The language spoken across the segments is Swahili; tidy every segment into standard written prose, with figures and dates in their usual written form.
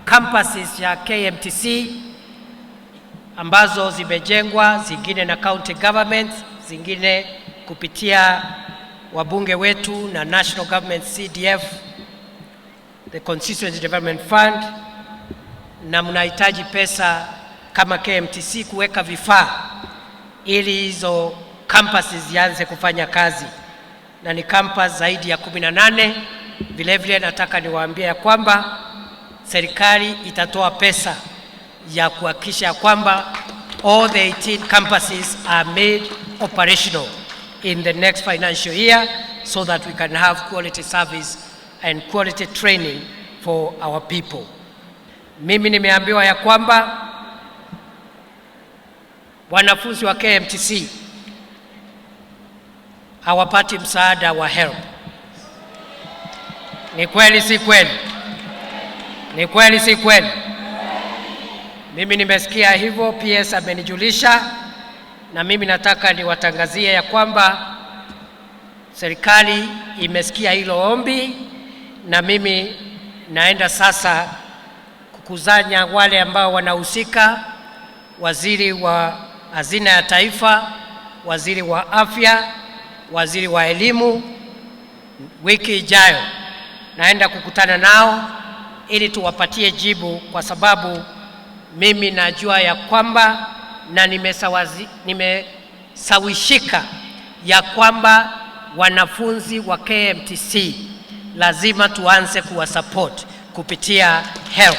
campuses ya KMTC ambazo zimejengwa, zingine na county government, zingine kupitia wabunge wetu na national government CDF, the Constituency Development Fund, na mnahitaji pesa kama KMTC kuweka vifaa ili hizo campuses zianze kufanya kazi, na ni campus zaidi ya 18. Vile vile nataka niwaambie ya kwamba serikali itatoa pesa ya kuhakikisha kwamba all the 18 campuses are made operational in the next financial year, so that we can have quality service and quality training for our people. Mimi nimeambiwa ya kwamba wanafunzi wa KMTC hawapati msaada wa HELB. Ni kweli si kweli? Ni kweli si kweli? Mimi nimesikia hivyo, PS amenijulisha, na mimi nataka niwatangazie ya kwamba serikali imesikia hilo ombi, na mimi naenda sasa kukusanya wale ambao wanahusika, waziri wa hazina ya taifa, waziri wa afya, waziri wa elimu. Wiki ijayo naenda kukutana nao ili tuwapatie jibu, kwa sababu mimi najua ya kwamba na nimesawishika ya kwamba wanafunzi wa KMTC lazima tuanze kuwasupport kupitia HELB.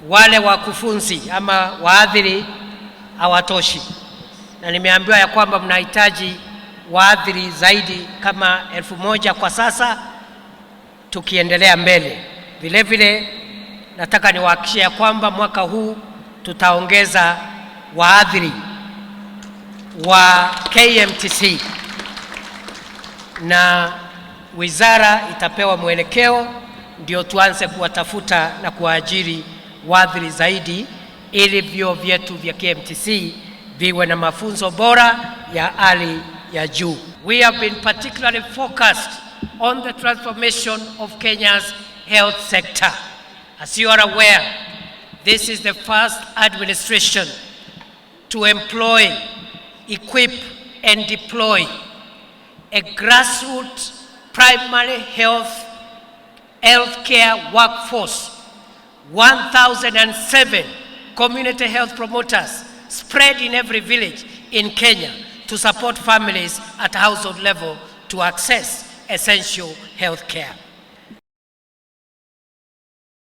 Wale wakufunzi ama waadhiri hawatoshi, na nimeambiwa ya kwamba mnahitaji waadhiri zaidi kama 1000 kwa sasa tukiendelea mbele. Vile vile nataka niwahakikishie ya kwamba mwaka huu tutaongeza waadhiri wa KMTC, na wizara itapewa mwelekeo ndio tuanze kuwatafuta na kuajiri waadhiri zaidi, ili vyuo vyetu vya KMTC viwe na mafunzo bora ya hali ya juu. We have been particularly focused on the transformation of Kenya's health sector. As you are aware, this is the first administration to employ, equip and deploy a grassroots primary healthcare workforce, 1,007 community health promoters spread in every village in Kenya to support families at household level to access essential health care.